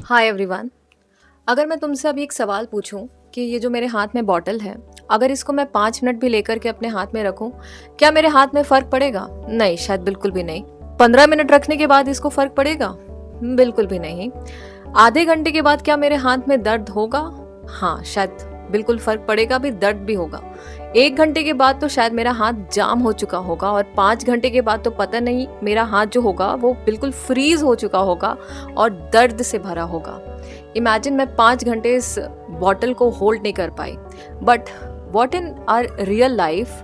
Hi everyone. अगर मैं तुमसे अभी एक सवाल पूछूं कि ये जो मेरे हाथ में बॉटल है, अगर इसको मैं 5 मिनट भी लेकर के अपने हाथ में रखूं, क्या मेरे हाथ में फ़र्क पड़ेगा? नहीं, शायद बिल्कुल भी नहीं। 15 मिनट रखने के बाद इसको फ़र्क पड़ेगा? बिल्कुल भी नहीं। आधे घंटे के बाद क्या मेरे हाथ में दर्द होगा? हाँ, शायद बिल्कुल फ़र्क पड़ेगा, भी दर्द भी होगा। 1 घंटे के बाद तो शायद मेरा हाथ जाम हो चुका होगा, और 5 घंटे के बाद तो पता नहीं मेरा हाथ जो होगा वो बिल्कुल फ्रीज हो चुका होगा और दर्द से भरा होगा। इमेजिन मैं 5 घंटे इस बॉटल को होल्ड नहीं कर पाई। But what in our real life,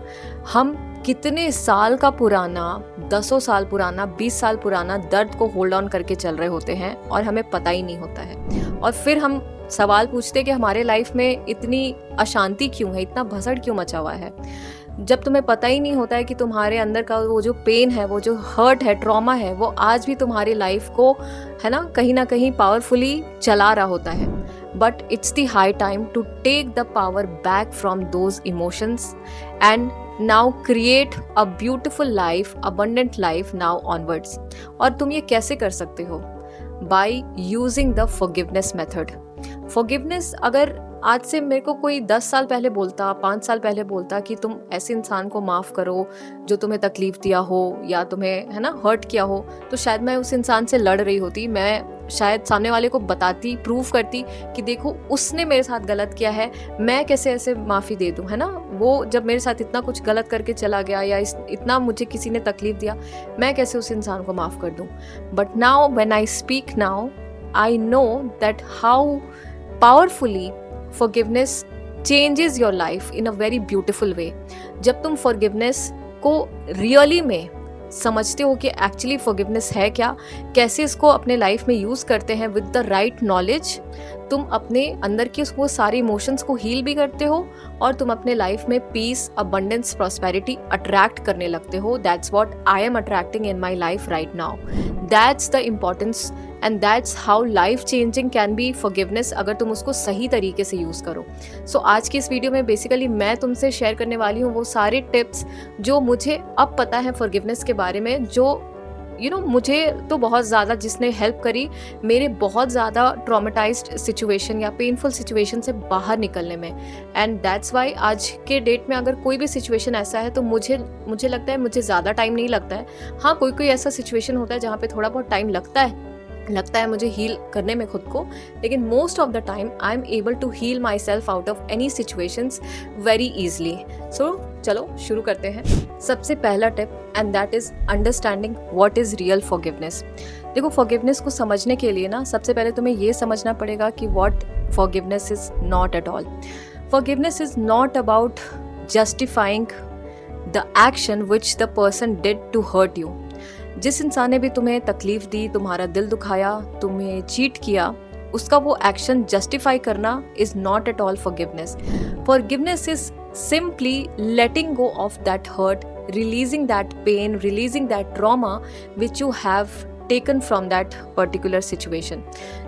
हम कितने साल का पुराना, 10 साल पुराना, 20 साल पुराना दर्द को होल्ड ऑन करके चल रहे होते हैं और हमें पता ही नहीं होता है। और फिर हम सवाल पूछते कि हमारे लाइफ में इतनी अशांति क्यों है, इतना भसड़ क्यों मचा हुआ है, जब तुम्हें पता ही नहीं होता है कि तुम्हारे अंदर का वो जो पेन है, वो जो हर्ट है, ट्रॉमा है, वो आज भी तुम्हारी लाइफ को, है ना कहीं पावरफुली चला रहा होता है। But it's the high time to take the power back from those emotions and now create a beautiful life, abundant life now onwards. और तुम ये कैसे कर सकते हो? By using the forgiveness method. Forgiveness, अगर आज से मेरे को कोई 10 साल पहले बोलता, 5 साल पहले बोलता कि तुम ऐसे इंसान को माफ़ करो जो तुम्हें तकलीफ दिया हो या तुम्हें, है ना, हर्ट किया हो, तो शायद मैं उस इंसान से लड़ रही होती। मैं शायद सामने वाले को बताती, प्रूव करती कि देखो उसने मेरे साथ गलत किया है, मैं कैसे ऐसे माफ़ी दे दूँ, है ना। वो जब मेरे साथ इतना कुछ गलत करके चला गया या इतना मुझे किसी ने तकलीफ दिया, मैं कैसे उस इंसान को माफ़ कर दूँ। But now when I speak now, I know that how powerfully forgiveness changes your life in a very beautiful way। जब तुम forgiveness को रियली में समझते हो कि एक्चुअली forgiveness है क्या, कैसे इसको अपने लाइफ में यूज़ करते हैं विद द राइट नॉलेज, तुम अपने अंदर के वो सारे इमोशंस को हील भी करते हो और तुम अपने लाइफ में पीस, अबंडेंस, प्रॉस्पेरिटी अट्रैक्ट करने लगते हो। That's what I am attracting in my life right now. That's the importance and that's how life changing can be forgiveness, अगर तुम उसको सही तरीके से यूज़ करो। सो आज की इस वीडियो में बेसिकली मैं तुमसे शेयर करने वाली हूँ वो सारे टिप्स जो मुझे अब पता है फॉरगिवनेस के बारे में, जो मुझे तो बहुत ज़्यादा जिसने हेल्प करी मेरे बहुत ज़्यादा ट्रॉमेटाइज्ड सिचुएशन या पेनफुल सिचुएशन से बाहर निकलने में। एंड दैट्स वाई आज के डेट में अगर कोई भी सिचुएशन ऐसा है तो मुझे लगता है मुझे ज़्यादा टाइम नहीं लगता है। हाँ, कोई ऐसा सिचुएशन होता है जहाँ पे थोड़ा बहुत टाइम लगता है मुझे हील करने में खुद को, लेकिन most of the time I am able to heal myself out of any situations very easily. So चलो शुरू करते हैं। सबसे पहला tip, and that is understanding what is real forgiveness. देखो, फॉरगिवनेस को समझने के लिए ना सबसे पहले तुम्हें ये समझना पड़ेगा कि what forgiveness is not at all. Forgiveness is not about justifying the action which the person did to hurt you. जिस इंसान ने भी तुम्हें तकलीफ दी, तुम्हारा दिल दुखाया, तुम्हें चीट किया, उसका वो एक्शन जस्टिफाई करना is not at all forgiveness. Forgiveness is simply letting go of that hurt, releasing that pain, releasing that trauma which you have taken from that particular situation।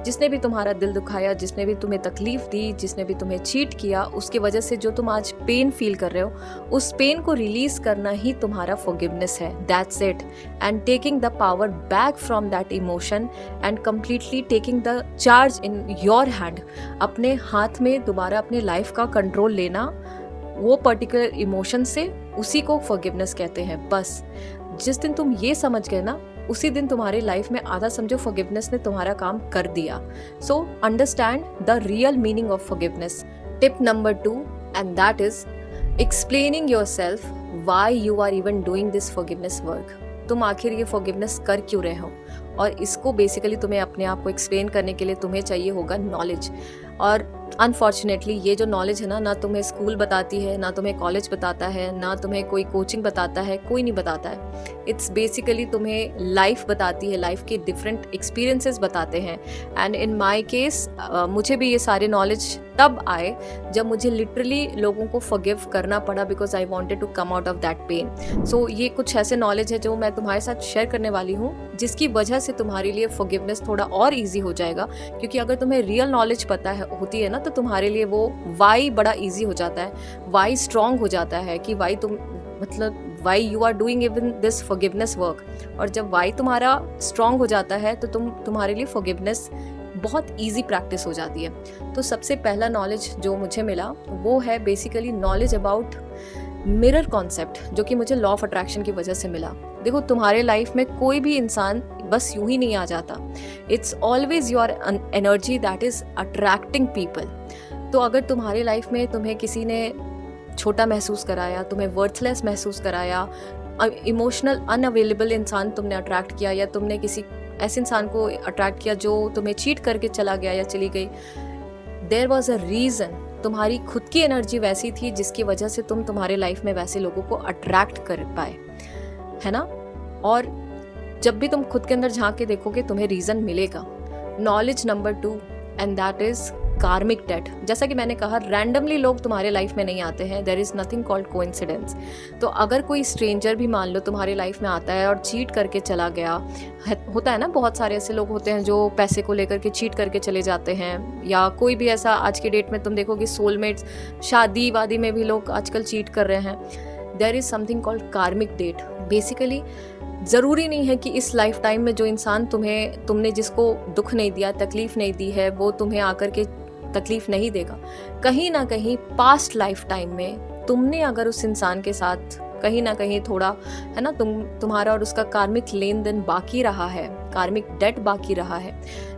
जिसने भी तुम्हारा दिल दुखाया, जिसने भी तुम्हें तकलीफ दी, जिसने भी तुम्हें चीट किया, उसकी वजह से जो तुम आज पेन फील कर रहे हो, उस पेन को रिलीज करना ही तुम्हारा फॉरगिवनेस है। That's it. And taking the power back from that emotion and completely taking the charge in your hand. अपने हाथ में दोबारा अपने लाइफ का कंट्रोल लेना, वो पर्टिकुलर इमोशन से, उसी को फॉरगिवनेस कहते हैं। बस जिस दिन तुम ये समझ गए ना, उसी दिन तुम्हारी लाइफ में आधा समझो फॉरगिवनेस ने तुम्हारा काम कर दिया। So understand the real meaning of forgiveness. Tip number 2, and that is explaining yourself why you are even doing this forgiveness work. तुम आखिर ये फॉरगिवनेस कर क्यों रहे हो, और इसको बेसिकली तुम्हें अपने आप को एक्सप्लेन करने के लिए तुम्हें चाहिए होगा नॉलेज। और अनफॉर्चुनेटली ये जो नॉलेज है ना तुम्हें स्कूल बताती है, ना तुम्हें कॉलेज बताता है, ना तुम्हें कोई कोचिंग बताता है, कोई नहीं बताता है। इट्स बेसिकली तुम्हें लाइफ बताती है, लाइफ के डिफरेंट एक्सपीरियंसेस बताते हैं। एंड इन माय केस मुझे भी ये सारे नॉलेज तब आए जब मुझे लिटरली लोगों को फॉरगिव करना पड़ा, because I wanted to come out of that pain. So ये कुछ ऐसे नॉलेज है जो मैं तुम्हारे साथ शेयर करने वाली हूँ, जिसकी वजह से तुम्हारे लिए फॉरगिवनेस थोड़ा और ईजी हो जाएगा। क्योंकि अगर तुम्हें रियल नॉलेज पता होती है ना, तो तुम्हारे लिए वो वाई बड़ा ईजी हो जाता है, वाई स्ट्रॉन्ग हो जाता है कि वाई तुम, मतलब why you are doing even this forgiveness work. और जब वाई तुम्हारा स्ट्रॉन्ग हो जाता है तो तुम्हारे लिए फॉरगिवनेस बहुत ईजी प्रैक्टिस हो जाती है। तो सबसे पहला नॉलेज जो मुझे मिला वो है basically knowledge about mirror concept, जो कि मुझे लॉ ऑफ अट्रैक्शन की वजह से मिला। देखो, तुम्हारे लाइफ में कोई भी इंसान बस यूं ही नहीं आ जाता। It's always your energy that is attracting people. तो अगर तुम्हारे लाइफ में तुम्हें किसी ने छोटा महसूस कराया, तुम्हें वर्थलेस महसूस कराया, इमोशनल अनअवेलेबल इंसान तुमने अट्रैक्ट किया, या तुमने किसी ऐसे इंसान को अट्रैक्ट किया जो तुम्हें चीट करके चला गया या चली गई, देयर वॉज अ रीज़न। तुम्हारी खुद की एनर्जी वैसी थी जिसकी वजह से तुम तुम्हारे लाइफ में वैसे लोगों को अट्रैक्ट कर पाए, है ना। और जब भी तुम खुद के अंदर झांक के देखोगे तुम्हें रीज़न मिलेगा। Knowledge number 2 and that is कार्मिक डेट। जैसा कि मैंने कहा, रैंडमली लोग तुम्हारे लाइफ में नहीं आते हैं, there is nothing called coincidence. तो अगर कोई स्ट्रेंजर भी मान लो तुम्हारे लाइफ में आता है और चीट करके चला गया, होता है ना, बहुत सारे ऐसे लोग होते हैं जो पैसे को लेकर के चीट करके चले जाते हैं, या कोई भी ऐसा आज की डेट में तुम देखोगे सोलमेट्स, शादी वादी में भी लोग आजकल चीट कर रहे हैं। देयर इज़ समथिंग कॉल्ड कार्मिक डेट। बेसिकली ज़रूरी नहीं है कि इस लाइफ टाइम में जो इंसान तुमने जिसको दुख नहीं दिया, तकलीफ़ नहीं दी है, वो तुम्हें आकर के तकलीफ नहीं देगा। कहीं ना कहीं पास्ट लाइफ टाइम में तुमने अगर उस इंसान के साथ कहीं ना कहीं थोड़ा, है ना, तुम्हारा और उसका कार्मिक लेन देन बाकी रहा है, कार्मिक डेट बाकी रहा है,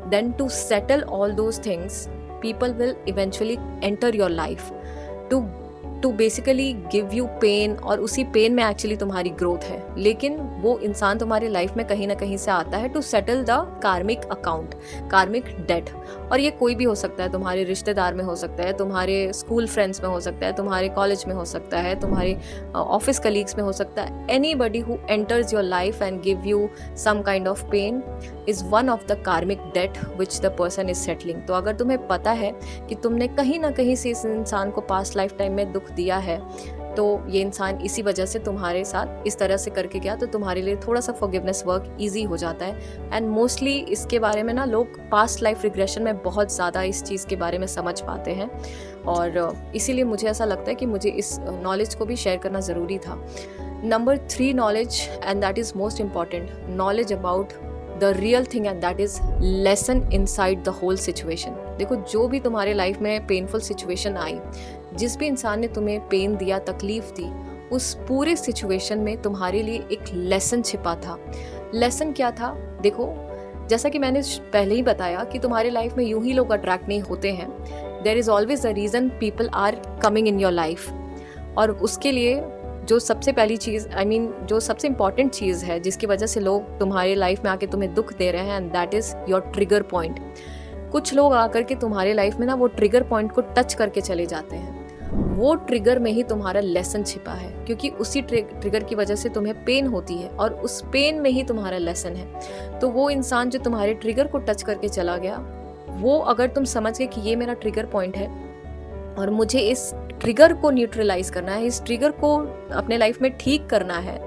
then to settle all those things people will eventually enter your life to basically give you pain, और उसी पेन में एक्चुअली तुम्हारी ग्रोथ है। लेकिन वो इंसान तुम्हारी लाइफ में कहीं ना कहीं से आता है to settle the karmic account, karmic debt. और ये कोई भी हो सकता है, तुम्हारे रिश्तेदार में हो सकता है, तुम्हारे स्कूल फ्रेंड्स में हो सकता है, तुम्हारे कॉलेज में हो सकता है, तुम्हारे ऑफिस कलीग्स में हो सकता है। Anybody who enters your life and give you some kind of pain is one of the karmic debt which the person is settling. तो अगर तुम्हें पता है कि तुमने कहीं ना कहीं से इस इंसान को पास्ट लाइफ टाइम में दुख दिया है, तो ये इंसान इसी वजह से तुम्हारे साथ इस तरह से करके गया, तो तुम्हारे लिए थोड़ा सा फॉरगिवनेस वर्क इजी हो जाता है। एंड मोस्टली इसके बारे में ना लोग पास्ट लाइफ रिग्रेशन में बहुत ज़्यादा इस चीज़ के बारे में समझ पाते हैं, और इसीलिए मुझे ऐसा लगता है कि मुझे इस नॉलेज को भी शेयर करना ज़रूरी था। Number 3 knowledge, and that is most important, knowledge about the real thing, and that is lesson inside the whole situation. देखो, जो भी तुम्हारे लाइफ में पेनफुल सिचुएशन आई, जिस भी इंसान ने तुम्हें पेन दिया, तकलीफ दी, उस पूरे सिचुएशन में तुम्हारे लिए एक लेसन छिपा था। लेसन क्या था? देखो, जैसा कि मैंने पहले ही बताया कि तुम्हारे लाइफ में यूं ही लोग अट्रैक्ट नहीं होते हैं। There is always a reason people are coming in your life. और उसके लिए जो सबसे पहली चीज़, जो सबसे इम्पॉर्टेंट चीज़ है जिसकी वजह से लोग तुम्हारे लाइफ में आके तुम्हें दुख दे रहे हैं, and that is your trigger point. कुछ लोग आकर के तुम्हारे लाइफ में ना वो ट्रिगर पॉइंट को टच करके चले जाते हैं। वो ट्रिगर में ही तुम्हारा लेसन छिपा है, क्योंकि उसी ट्रिगर की वजह से तुम्हें पेन होती है, और उस पेन में ही तुम्हारा लेसन है। तो वो इंसान जो तुम्हारे ट्रिगर को टच करके चला गया, वो अगर तुम समझ गए कि ये मेरा ट्रिगर पॉइंट है और मुझे इस ट्रिगर को न्यूट्रलाइज करना है, इस ट्रिगर को अपने लाइफ में ठीक करना है,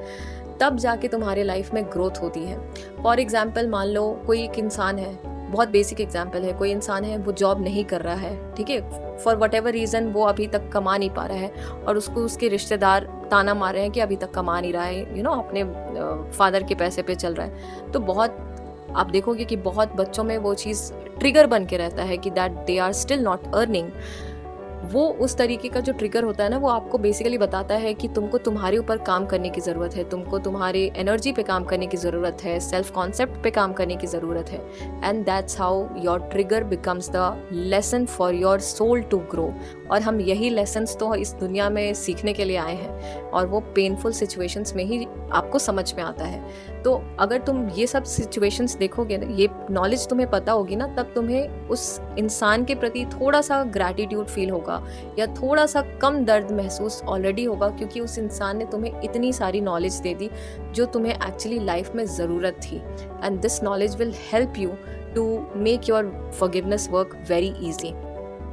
तब जाके तुम्हारे लाइफ में ग्रोथ होती है। फॉर एग्जाम्पल, मान लो कोई एक इंसान है, बहुत बेसिक एग्जाम्पल है, कोई इंसान है वो जॉब नहीं कर रहा है, ठीक है, फॉर वट एवर रीज़न वो अभी तक कमा नहीं पा रहा है, और उसको उसके रिश्तेदार ताना मार रहे हैं कि अभी तक कमा नहीं रहा है, अपने फादर के पैसे पे चल रहा है। तो बहुत आप देखोगे कि बहुत बच्चों में वो चीज़ ट्रिगर बन के रहता है कि that they are still not earning. वो उस तरीके का जो ट्रिगर होता है ना, वो आपको बेसिकली बताता है कि तुमको तुम्हारे ऊपर काम करने की ज़रूरत है, तुमको तुम्हारे एनर्जी पे काम करने की ज़रूरत है, सेल्फ कॉन्सेप्ट पे काम करने की ज़रूरत है। And that's how your trigger becomes the lesson for your soul to grow. और हम यही लेसन्स तो इस दुनिया में सीखने के लिए आए हैं, और वो पेनफुल सिचुएशंस में ही आपको समझ में आता है। तो अगर तुम ये सब सिचुएशंस देखोगे ना, ये नॉलेज तुम्हें पता होगी ना, तब तुम्हें उस इंसान के प्रति थोड़ा सा ग्रैटिट्यूड फील होगा, या थोड़ा सा कम दर्द महसूस ऑलरेडी होगा, क्योंकि उस इंसान ने तुम्हें इतनी सारी नॉलेज दे दी जो तुम्हें एक्चुअली लाइफ में ज़रूरत थी। And this knowledge will help you to make your forgiveness work very easy.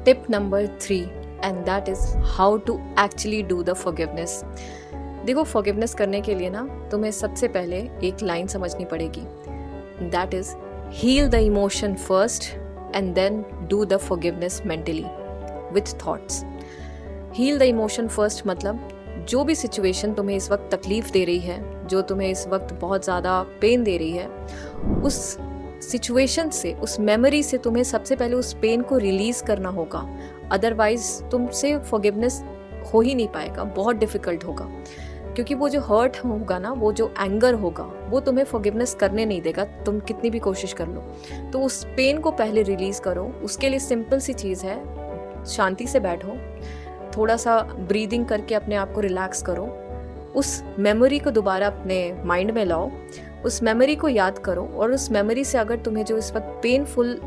Tip number 3, and that is how to actually do the forgiveness. देखो, फॉरगिवनेस करने के लिए ना तुम्हें सबसे पहले एक लाइन समझनी पड़ेगी, that is heal the emotion first and then do the forgiveness mentally with thoughts. Heal the emotion first मतलब जो भी सिचुएशन तुम्हें इस वक्त तकलीफ दे रही है, जो तुम्हें इस वक्त बहुत ज़्यादा पेन दे रही है, उस सिचुएशन से, उस मेमोरी से तुम्हें सबसे पहले उस पेन को रिलीज करना होगा। अदरवाइज तुमसे फॉरगिवनेस हो ही नहीं पाएगा, बहुत डिफिकल्ट होगा। क्योंकि वो जो हर्ट होगा ना, वो जो एंगर होगा, वो तुम्हें फॉरगिवनेस करने नहीं देगा, तुम कितनी भी कोशिश कर लो। तो उस पेन को पहले रिलीज करो। उसके लिए सिंपल सी चीज़ है, शांति से बैठो, थोड़ा सा ब्रीदिंग करके अपने आप को रिलैक्स करो, उस मेमोरी को दोबारा अपने माइंड में लाओ, उस मेमोरी को याद करो, और उस मेमोरी से अगर तुम्हें जो इस वक्त पेनफुल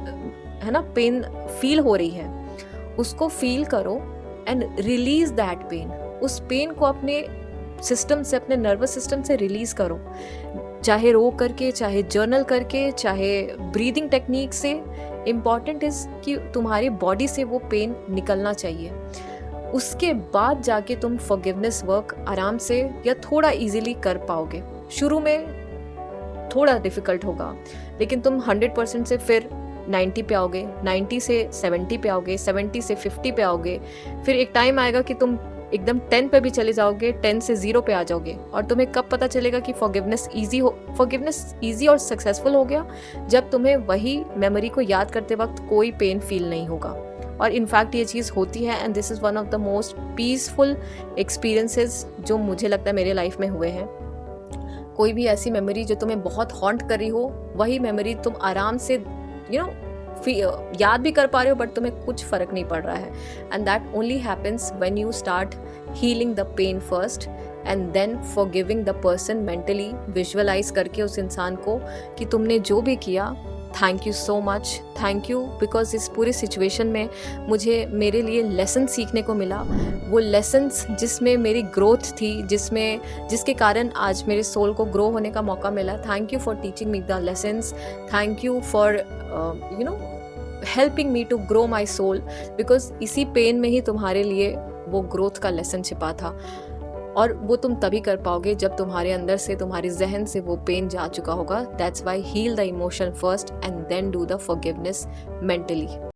है ना, पेन फील हो रही है, उसको फील करो एंड रिलीज दैट पेन। उस पेन को अपने सिस्टम से, अपने नर्वस सिस्टम से रिलीज करो, चाहे रो करके, चाहे जर्नल करके, चाहे ब्रीदिंग टेक्निक से। इम्पॉर्टेंट इज कि तुम्हारी बॉडी से वो पेन निकलना चाहिए। उसके बाद जाके तुम फॉरगिवनेस वर्क आराम से या थोड़ा इजीली कर पाओगे। शुरू में थोड़ा डिफिकल्ट होगा, लेकिन तुम 100% से फिर 90 पे आओगे, 90 से 70 पे आओगे, 70 से 50 पे आओगे। फिर एक टाइम आएगा कि तुम एकदम 10 पे भी चले जाओगे, 10 से 0 पे आ जाओगे। और तुम्हें कब पता चलेगा कि फॉरगिवनेस ईजी और सक्सेसफुल हो गया? जब तुम्हें वही मेमोरी को याद करते वक्त कोई पेन फील नहीं होगा। और इनफैक्ट ये चीज़ होती है, and this is one of the most peaceful experiences जो मुझे लगता है मेरे लाइफ में हुए हैं। कोई भी ऐसी मेमोरी जो तुम्हें बहुत हॉन्ट कर रही हो, वही मेमोरी तुम आराम से याद भी कर पा रहे हो, बट तुम्हें कुछ फर्क नहीं पड़ रहा है। And that only happens when you start healing the pain first and then forgiving the person mentally, visualize करके उस इंसान को कि तुमने जो भी किया, thank you so much, thank you, because इस पूरी सिचुएशन में मुझे मेरे लिए लेसन सीखने को मिला। वो लेसन्स जिसमें मेरी ग्रोथ थी, जिसके कारण आज मेरे सोल को ग्रो होने का मौका मिला। Thank you for teaching me the lessons, thank you for helping me to grow my soul, because इसी पेन में ही तुम्हारे लिए वो ग्रोथ का लेसन छिपा था। और वो तुम तभी कर पाओगे जब तुम्हारे अंदर से, तुम्हारे जहन से वो पेन जा चुका होगा। That's why heal the emotion first and then do the forgiveness mentally.